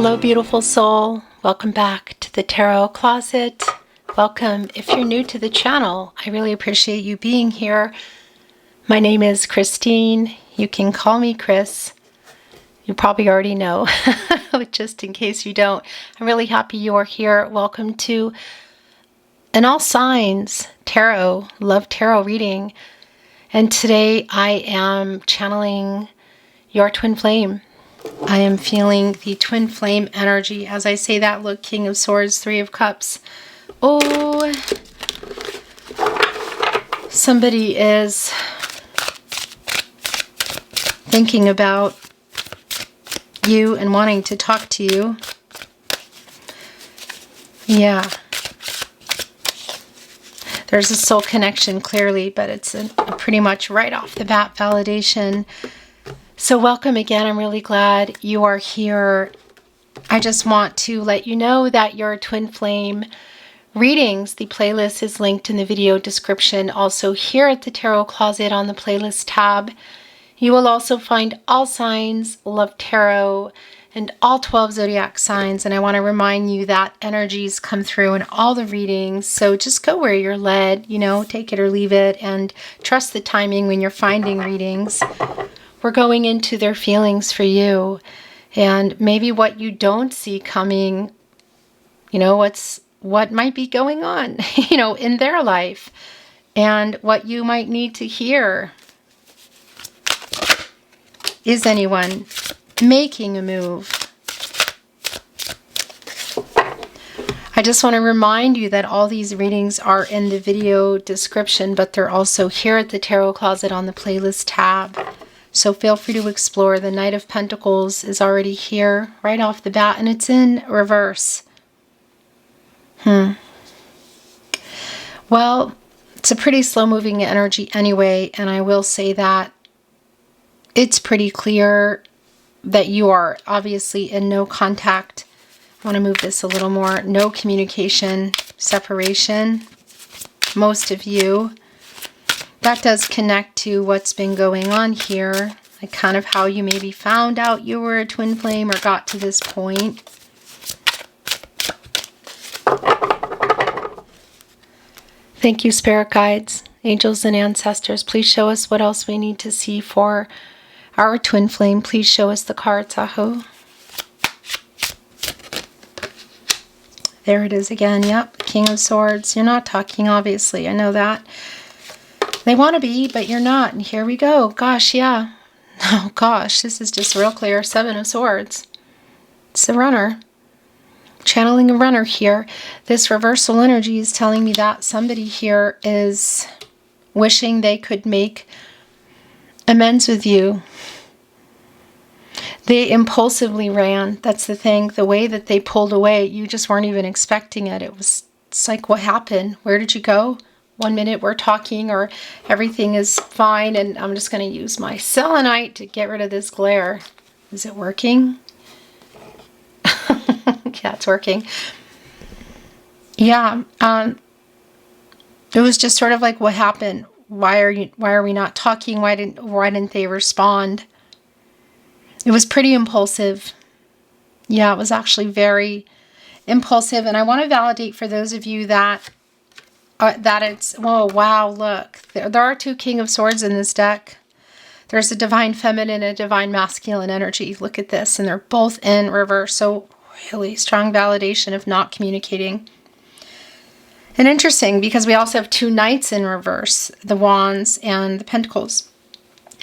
Hello, beautiful soul. Welcome back to the Tarot Closet. Welcome. If you're new to the channel, I really appreciate you being here. My name is Christine. You can call me Chris. You probably already know, but just in case you don't, I'm really happy you are here. Welcome to an all signs tarot, love tarot reading. And today I am channeling your twin flame. I am feeling the twin flame energy. As I say that, look, King of Swords, Three of Cups. Oh, somebody is thinking about you and wanting to talk to you. Yeah. There's a soul connection, clearly, but it's a pretty much right off the bat validation. So welcome again. I'm really glad you are here. I just want to let you know that your twin flame readings, the playlist is linked in the video description. Also here at the Tarot Closet on the playlist tab, you will also find all signs, love tarot, and all 12 zodiac signs. And I want to remind you that energies come through in all the readings. So just go where you're led, take it or leave it, and trust the timing when you're finding readings. We're going into their feelings for you, and maybe what you don't see coming, what might be going on, in their life, and what you might need to hear. Is anyone making a move? I just want to remind you that all these readings are in the video description, but they're also here at the Tarot Closet on the playlist tab. So feel free to explore. The Knight of Pentacles is already here right off the bat, and it's in reverse. Well, it's a pretty slow-moving energy anyway, and I will say that it's pretty clear that you are obviously in no contact. I want to move this a little more. No communication, separation. Most of you. That does connect to what's been going on here, like kind of how you maybe found out you were a twin flame or got to this point. Thank you, spirit guides, angels, and ancestors. Please show us what else we need to see for our twin flame. Please show us the cards, Aho. There it is again. Yep, King of Swords. You're not talking, obviously. I know that. They want to be, but you're not. And here we go. Gosh, yeah. Oh, gosh, this is just real clear. Seven of Swords. It's a runner. Channeling a runner here. This reversal energy is telling me that somebody here is wishing they could make amends with you. They impulsively ran. That's the thing. The way that they pulled away, you just weren't even expecting it. It's like, what happened? Where did you go? 1 minute we're talking, or everything is fine, and I'm just going to use my selenite to get rid of this glare. Is it working? Yeah, it's working. Yeah, it was just sort of like, what happened? Why are we not talking? Why didn't they respond? It was pretty impulsive. Yeah, it was actually very impulsive, and I want to validate for those of you that it's, oh wow, look, there are two King of Swords in this deck. There's a divine feminine and a divine masculine energy. Look at this, and they're both in reverse. So really strong validation of not communicating. And interesting, because we also have two Knights in reverse, the Wands and the Pentacles.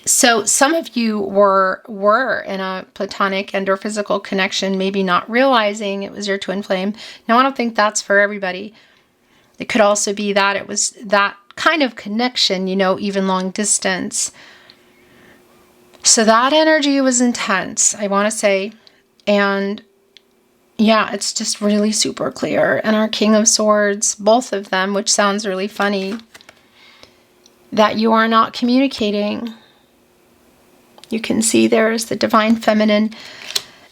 So some of you were in a platonic and or physical connection, maybe not realizing it was your twin flame. Now, I don't think that's for everybody. It could also be that it was that kind of connection, even long distance. So that energy was intense, I want to say. And yeah, it's just really super clear. And our King of Swords, both of them, which sounds really funny, that you are not communicating. You can see there's the divine feminine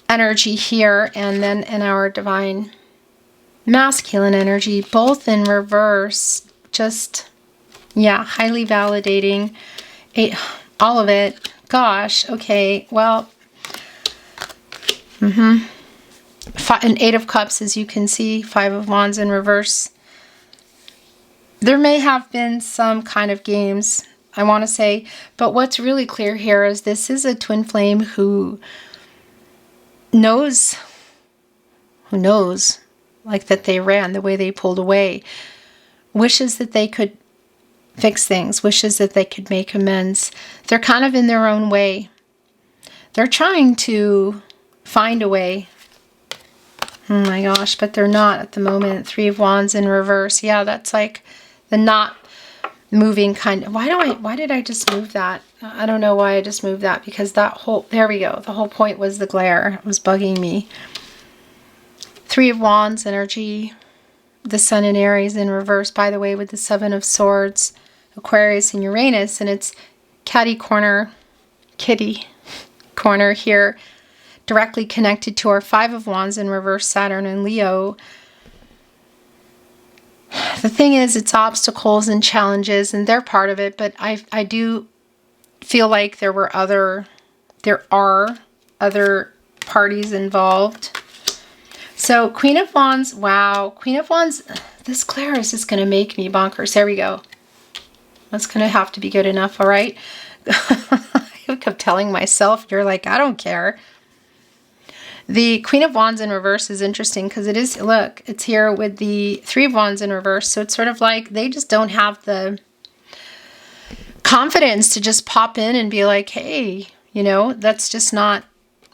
energy here, and then in our divine masculine energy, both in reverse. Just, yeah, highly validating. All of it. Gosh, okay, well, An Eight of Cups, as you can see, Five of Wands in reverse. There may have been some kind of games, I want to say, but what's really clear here is this is a twin flame who knows, like that they ran, the way they pulled away, wishes that they could fix things, wishes that they could make amends. They're kind of in their own way. They're trying to find a way. Oh my gosh, but they're not at the moment. Three of Wands in reverse. Yeah, that's like the not moving kind of. Why did I just move that? I don't know why I just moved that, because that whole, there we go. The whole point was the glare. It was bugging me. Three of Wands energy. The Sun in Aries in reverse, by the way, with the Seven of Swords, Aquarius and Uranus, and it's kitty corner here, directly connected to our Five of Wands in reverse, Saturn and Leo. The thing is, it's obstacles and challenges, and they're part of it, but I do feel like there are other parties involved. So Queen of Wands, wow, Queen of Wands, this glare is just going to make me bonkers. There we go. That's going to have to be good enough, all right? I kept telling myself, you're like, I don't care. The Queen of Wands in reverse is interesting because it is, look, it's here with the Three of Wands in reverse. So it's sort of like they just don't have the confidence to just pop in and be like, hey, you know, that's just not,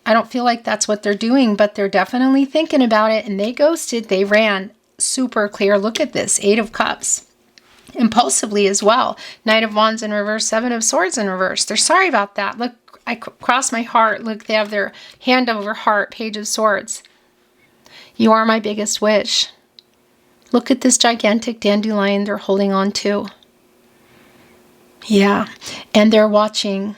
I don't feel like that's what they're doing, but they're definitely thinking about it, and they ghosted, they ran. Super clear. Look at this, Eight of Cups. Impulsively as well. Knight of Wands in reverse, Seven of Swords in reverse. They're sorry about that. Look, I cross my heart. Look, they have their hand over heart, Page of Swords. You are my biggest wish. Look at this gigantic dandelion they're holding on to. Yeah, and they're watching.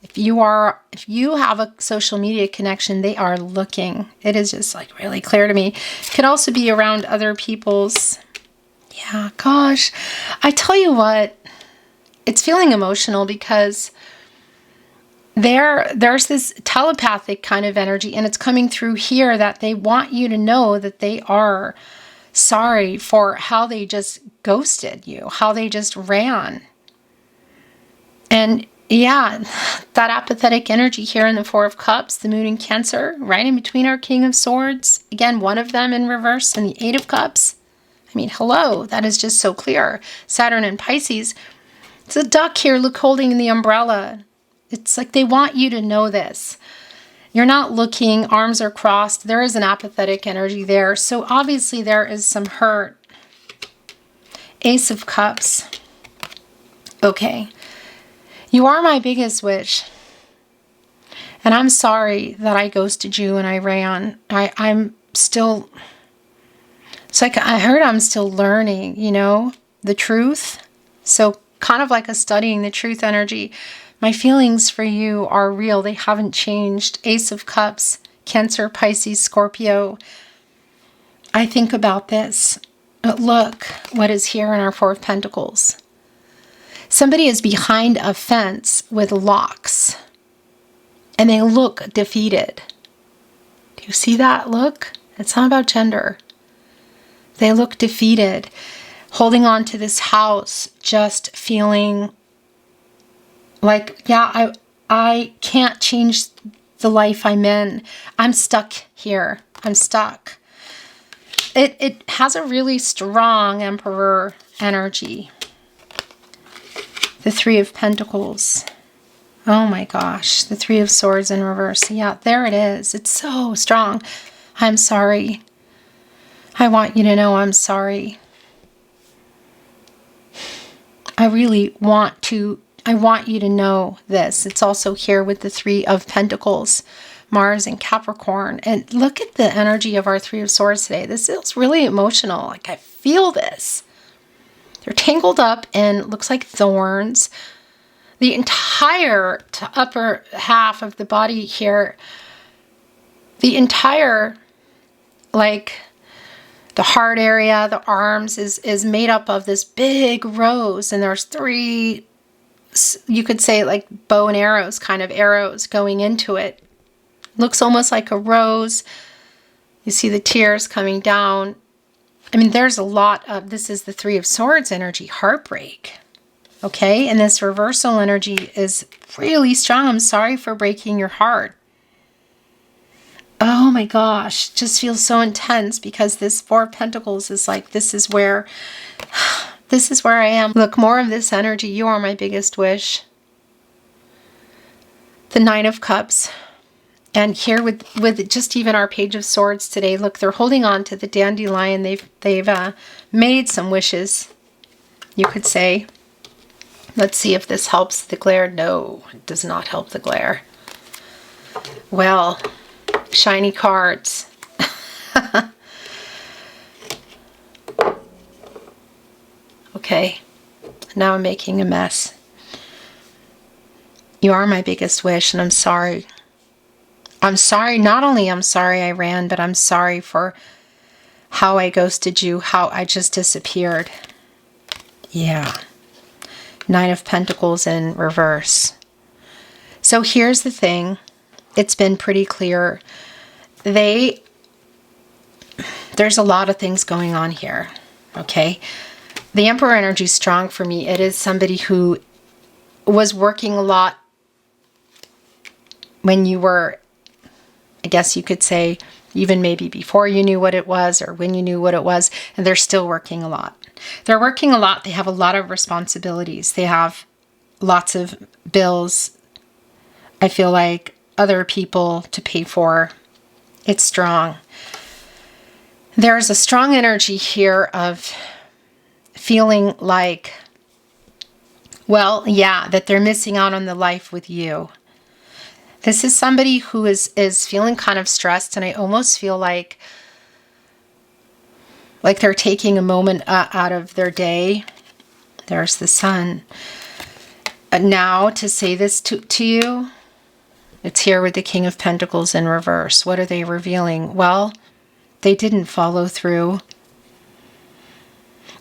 If you have a social media connection, they are looking. It is just like really clear to me. It could also be around other people's. Yeah, gosh. I tell you what, it's feeling emotional because there's this telepathic kind of energy, and it's coming through here that they want you to know that they are sorry for how they just ghosted you, how they just ran. And yeah, that apathetic energy here in the Four of Cups, the Moon in Cancer, right in between our King of Swords. Again, one of them in reverse, and the Eight of Cups. I mean, hello, that is just so clear. Saturn and Pisces. It's a duck here, look, holding the umbrella. It's like they want you to know this. You're not looking, arms are crossed. There is an apathetic energy there. So obviously there is some hurt. Ace of Cups. Okay. You are my biggest wish. And I'm sorry that I ghosted you and I ran. I'm still... It's like I heard I'm still learning, you know, the truth. So kind of like a studying the truth energy. My feelings for you are real. They haven't changed. Ace of Cups, Cancer, Pisces, Scorpio. I think about this. But look what is here in our Four of Pentacles. Somebody is behind a fence with locks. And they look defeated. Do you see that look? It's not about gender. They look defeated, holding on to this house, just feeling like, yeah, I can't change the life I'm in. I'm stuck here. I'm stuck. It has a really strong Emperor energy. The Three of Pentacles. Oh my gosh. The Three of Swords in reverse. Yeah, there it is. It's so strong. I'm sorry. I want you to know I'm sorry. I really want you to know this. It's also here with the Three of Pentacles, Mars and Capricorn. And look at the energy of our Three of Swords today. This feels really emotional. Like I feel this. They're tangled up in, looks like thorns. The entire upper half of the body here, the entire, like, the heart area, the arms is made up of this big rose, and there's three, you could say like bow and arrows, kind of arrows going into it. Looks almost like a rose. You see the tears coming down. I mean, there's a lot of, this is the Three of Swords energy, heartbreak. Okay, and this reversal energy is really strong. I'm sorry for breaking your heart. Oh my gosh, just feels so intense because this Four of Pentacles is like, this is where I am. Look, more of this energy. You are my biggest wish. The Nine of Cups. And here with just even our Page of Swords today, look, they're holding on to the dandelion. They've made some wishes, you could say. Let's see if this helps the glare. No, it does not help the glare. Well, shiny cards. Okay, now I'm making a mess. You are my biggest wish, and I'm sorry. I'm sorry. Not only I'm sorry I ran, but I'm sorry for how I ghosted you, how I just disappeared. Yeah. Nine of Pentacles in reverse. So here's the thing. It's been pretty clear. There's a lot of things going on here. Okay. The Emperor energy is strong for me. It is somebody who was working a lot when you were, I guess you could say, even maybe before you knew what it was or when you knew what it was, and they're still working a lot. They're working a lot. They have a lot of responsibilities. They have lots of bills. I feel like other people to pay for. It's strong. There's a strong energy here of feeling like, well, yeah, that they're missing out on the life with you. This is somebody who is feeling kind of stressed, and I almost feel like they're taking a moment out of their day. There's the Sun. Now to say this to you, it's here with the King of Pentacles in reverse. What are they revealing? Well, they didn't follow through.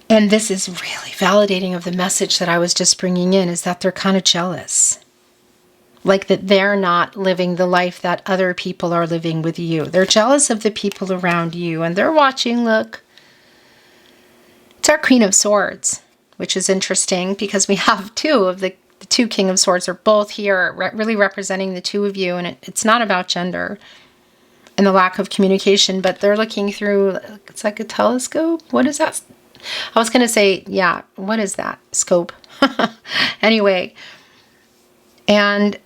And this is really validating of the message that I was just bringing in, is that they're kind of jealous. Like that they're not living the life that other people are living with you. They're jealous of the people around you, and they're watching. Look, it's our Queen of Swords, which is interesting because we have two of the two King of Swords are both here, really representing the two of you. And it's not about gender and the lack of communication, but they're looking through, it's like a telescope. What is that? I was going to say, yeah, what is that? Scope. Anyway, and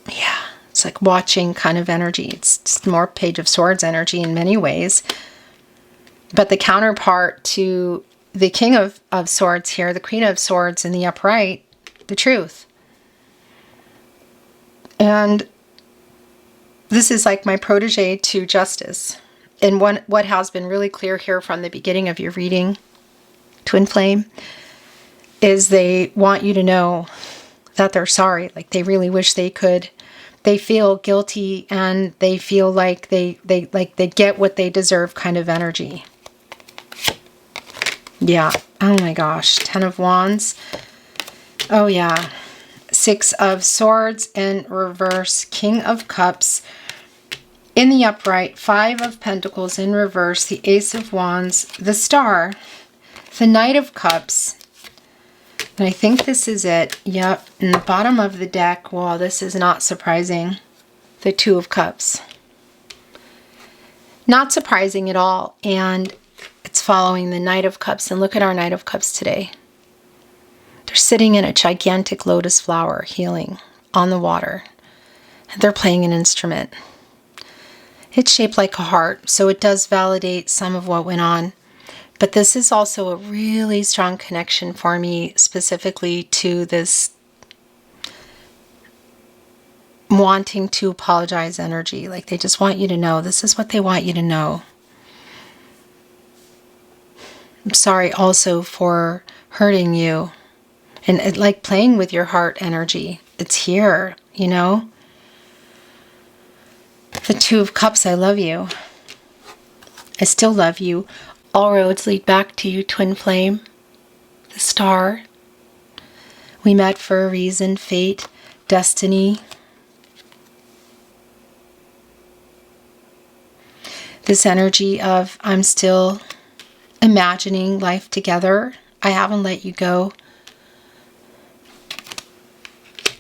yeah, it's like watching kind of energy. It's more Page of Swords energy in many ways. But the counterpart to the King of Swords here, the Queen of Swords in the upright, the truth. And this is like my protege to Justice. And what has been really clear here from the beginning of your reading, Twin Flame, is they want you to know that they're sorry. Like they really wish they could. They feel guilty, and they feel like they get what they deserve kind of energy. Yeah. Oh my gosh. 10 of Wands. Oh yeah. 6 of Swords in reverse. King of Cups in the upright. 5 of Pentacles in reverse. The Ace of Wands. The Star. The Knight of Cups. And I think this is it. Yep. In the bottom of the deck, well, this is not surprising. The Two of Cups. Not surprising at all. And it's following the Knight of Cups. And look at our Knight of Cups today. They're sitting in a gigantic lotus flower, healing on the water. And they're playing an instrument. It's shaped like a heart, so it does validate some of what went on. But this is also a really strong connection for me, specifically to this wanting to apologize energy. Like they just want you to know. This is what they want you to know. I'm sorry also for hurting you. And it, like playing with your heart energy. It's here, you know. The Two of Cups, I love you. I still love you. All roads lead back to you, Twin Flame. The Star. We met for a reason. Fate. Destiny. This energy of I'm still imagining life together. I haven't let you go.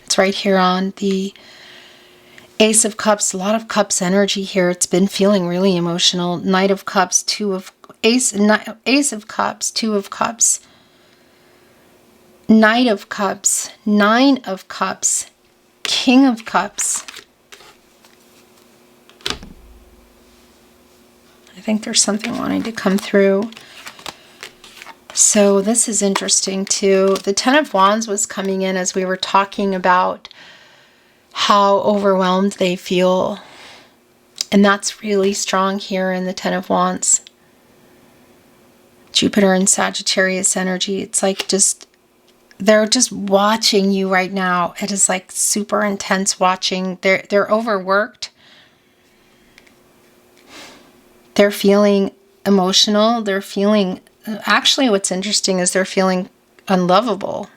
It's right here on the Ace of Cups. A lot of Cups energy here. It's been feeling really emotional. Knight of Cups, Ace of Cups, Two of Cups, Knight of Cups, Nine of Cups, King of Cups. I think there's something wanting to come through. So this is interesting too. The Ten of Wands was coming in as we were talking about how overwhelmed they feel. And that's really strong here in the Ten of Wands. Jupiter and Sagittarius energy. It's like they're just watching you right now. It is like super intense watching. They're overworked. They're feeling emotional. They're feeling, actually what's interesting is they're feeling unlovable.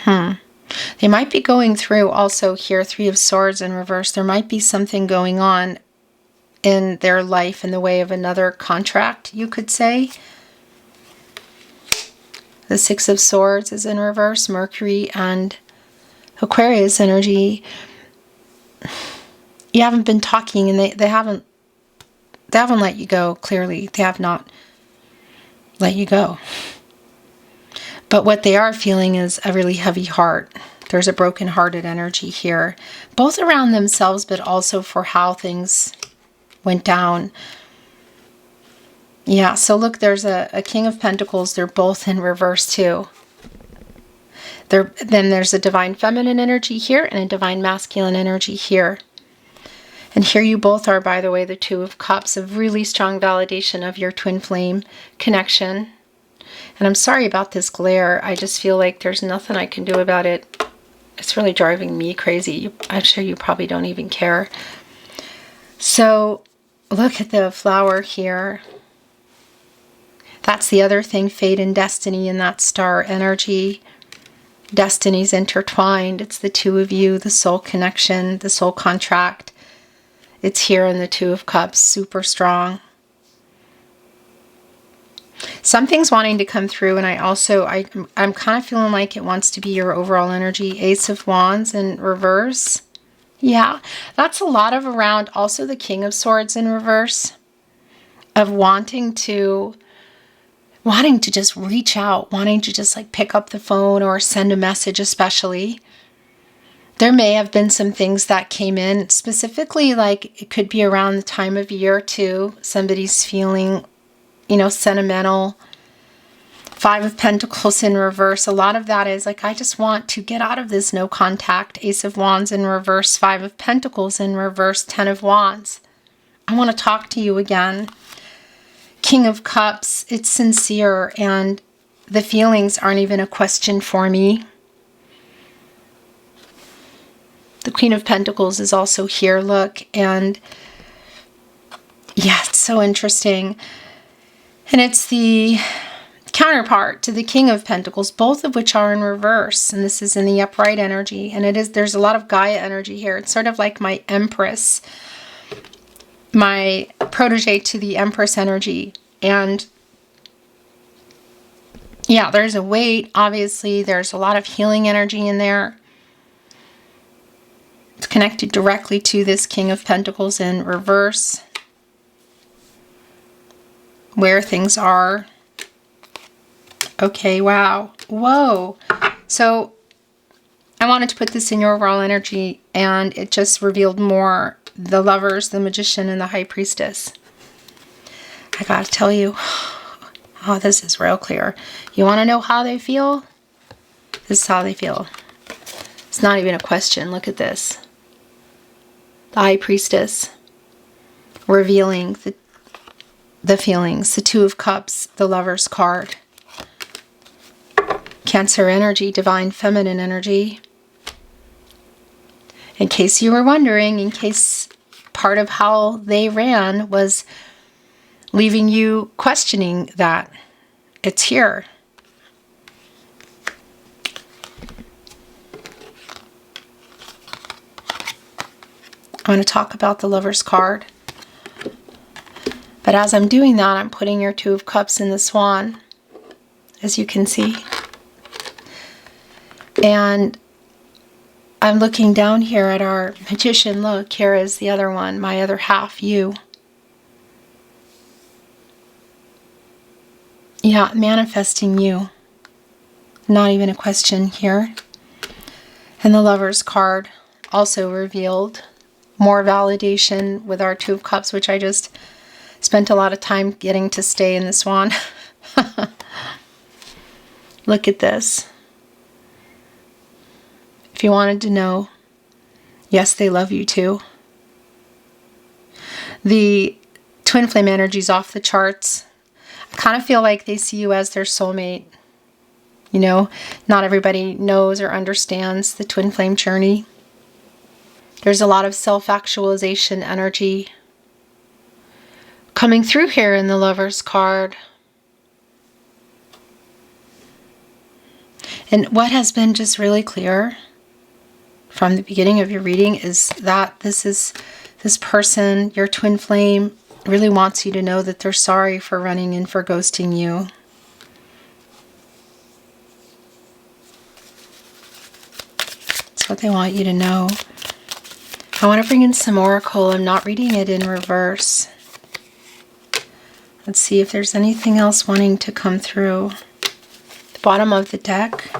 They might be going through also here, Three of Swords in reverse. There might be something going on in their life in the way of another contract, you could say. The Six of Swords is in reverse, Mercury and Aquarius energy. You haven't been talking and they haven't let you go, clearly. They have not let you go. But what they are feeling is a really heavy heart. There's a broken-hearted energy here, both around themselves, but also for how things went down. Yeah, so look, there's a King of Pentacles. They're both in reverse too. Then there's a Divine Feminine energy here and a Divine Masculine energy here. And here you both are, by the way, the Two of Cups, a really strong validation of your twin flame connection. And I'm sorry about this glare. I just feel like there's nothing I can do about it. It's really driving me crazy. I'm sure you probably don't even care. So look at the flower here. That's the other thing, fate and destiny in that star energy. Destiny's intertwined. It's the two of you, the soul connection, the soul contract. It's here in the Two of Cups, super strong. Something's wanting to come through, and I'm kind of feeling like it wants to be your overall energy. Ace of Wands in reverse. Yeah, that's a lot of around also the King of Swords in reverse, of wanting to just reach out, wanting to just like pick up the phone or send a message especially. There may have been some things that came in, specifically like it could be around the time of year too. Somebody's feeling, sentimental. Five of Pentacles in reverse. A lot of that is like, I just want to get out of this no contact. Ace of Wands in reverse. Five of Pentacles in reverse. Ten of Wands. I want to talk to you again. King of Cups. It's sincere and the feelings aren't even a question for me. The Queen of Pentacles is also here, look, and yeah, it's so interesting. And it's the counterpart to the King of Pentacles, both of which are in reverse, and this is in the upright energy, and there's a lot of Gaia energy here. It's sort of like my Empress, my protege to the Empress energy, and yeah, there's a weight, obviously, there's a lot of healing energy in there. It's connected directly to this King of Pentacles in reverse, where things are. Okay, wow. Whoa. So I wanted to put this in your overall energy, and it just revealed more the Lovers, the Magician, and the High Priestess. I gotta tell you, oh, this is real clear. You want to know how they feel? This is how they feel. It's not even a question. Look at this. The High Priestess revealing the feelings. The Two of Cups, the Lover's card. Cancer energy, Divine Feminine energy. In case you were wondering, in case part of how they ran was leaving you questioning that, it's here. I want to talk about the Lover's card. But as I'm doing that, I'm putting your Two of Cups in the Swan, as you can see. And I'm looking down here at our Magician. Look, here is the other one, my other half, you. Yeah, manifesting you. Not even a question here. And the Lover's card also revealed more validation with our Two of Cups, which I just spent a lot of time getting to stay in the Swan. Look at this. If you wanted to know, yes, they love you too. The twin flame energy is off the charts. I kind of feel like they see you as their soulmate. You know, not everybody knows or understands the twin flame journey. There's a lot of self-actualization energy coming through here in the Lover's card. And what has been just really clear from the beginning of your reading is that this person, your twin flame, really wants you to know that they're sorry for running and for ghosting you. That's what they want you to know. I want to bring in some oracle. I'm not reading it in reverse. Let's see if there's anything else wanting to come through. The bottom of the deck.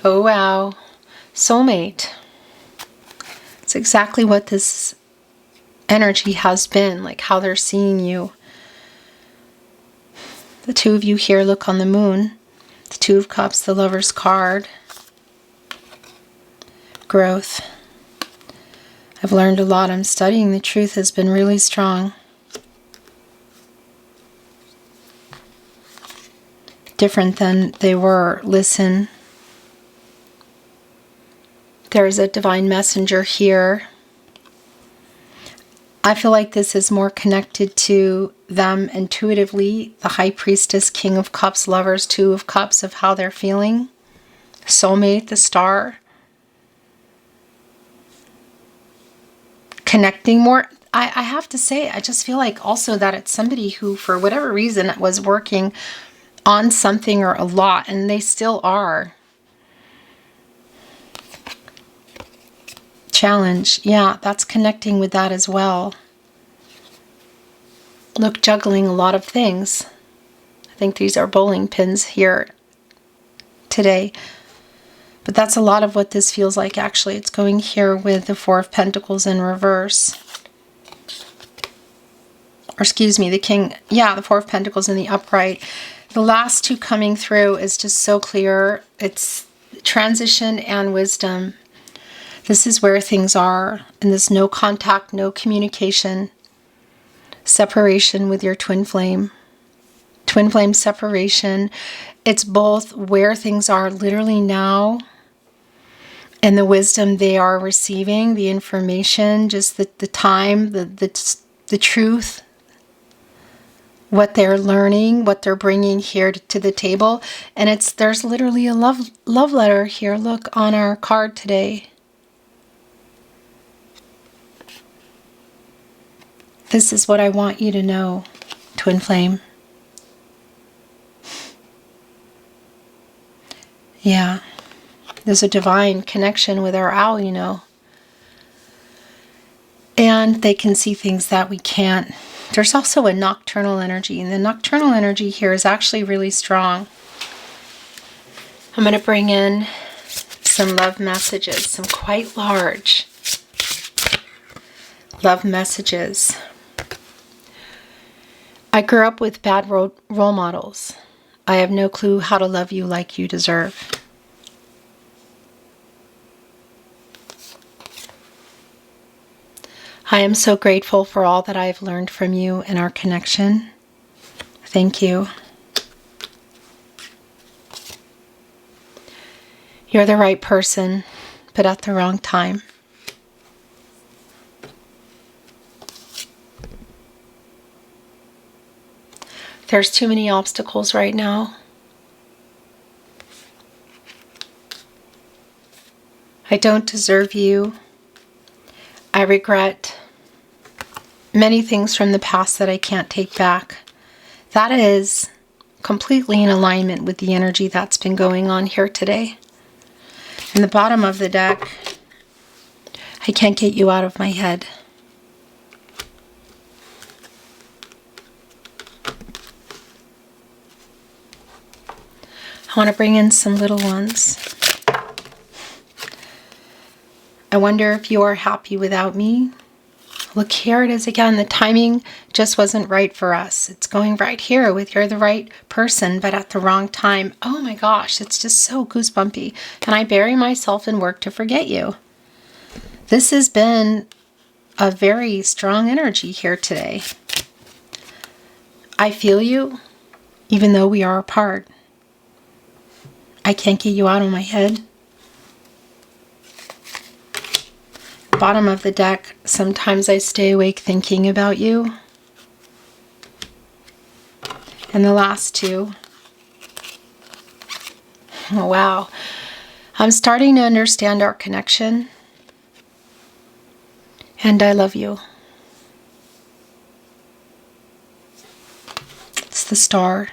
Oh wow. Soulmate. It's exactly what this energy has been, like how they're seeing you. The two of you here look on the moon. The Two of Cups, the Lover's card. Growth. I've learned a lot. I'm studying. The truth has been really strong. Different than they were. Listen. There's a divine messenger here. I feel like this is more connected to them intuitively. The High Priestess, King of Cups, Lovers, Two of Cups, of how they're feeling. Soulmate, the Star. Connecting more. I have to say, I just feel like also that it's somebody who, for whatever reason, was working on something or a lot, and they still are. Challenge. Yeah, that's connecting with that as well. Look, juggling a lot of things. I think these are bowling pins here today. But that's a lot of what this feels like, actually. It's going here with the Four of Pentacles in reverse. Or excuse me, the King. Yeah, the Four of Pentacles in the upright. The last two coming through is just so clear. It's transition and wisdom. This is where things are. And this no contact, no communication. Separation with your twin flame. Twin flame separation. It's both where things are literally now and the wisdom they are receiving, the information, just the time, the truth, what they're learning, what they're bringing here to the table. And there's literally a love letter here. Look on our card today. This is what I want you to know, twin flame. Yeah. There's a divine connection with our owl, you know. And they can see things that we can't. There's also a nocturnal energy, and the nocturnal energy here is actually really strong. I'm going to bring in some love messages, some quite large love messages. I grew up with bad role models. I have no clue how to love you like you deserve. I am so grateful for all that I have learned from you and our connection. Thank you. You're the right person, but at the wrong time. There's too many obstacles right now. I don't deserve you. I regret many things from the past that I can't take back. That is completely in alignment with the energy that's been going on here today. In the bottom of the deck, I can't get you out of my head. I want to bring in some little ones. I wonder if you are happy without me. Look, here it is again. The timing just wasn't right for us. It's going right here with you're the right person, but at the wrong time. Oh my gosh, it's just so goosebumpy. And I bury myself in work to forget you. This has been a very strong energy here today. I feel you, even though we are apart. I can't get you out of my head. Bottom of the deck, sometimes I stay awake thinking about you. And the last two. Oh, wow. I'm starting to understand our connection. And I love you. It's the Star,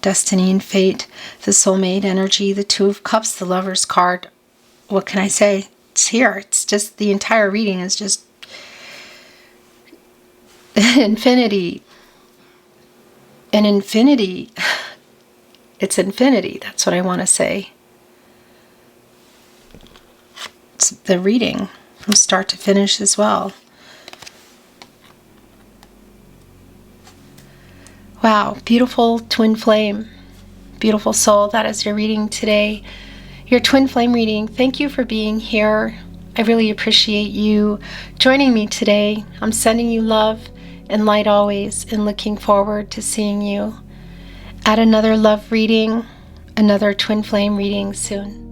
Destiny and Fate, the Soulmate energy, the Two of Cups, the Lover's card. What can I say? It's here. It's just, the entire reading is just infinity. And infinity, it's infinity. That's what I want to say. It's the reading from start to finish as well. Wow, beautiful twin flame. Beautiful soul, that is your reading today. Your twin flame reading. Thank you for being here. I really appreciate you joining me today. I'm sending you love and light always, and looking forward to seeing you at another love reading, another twin flame reading soon.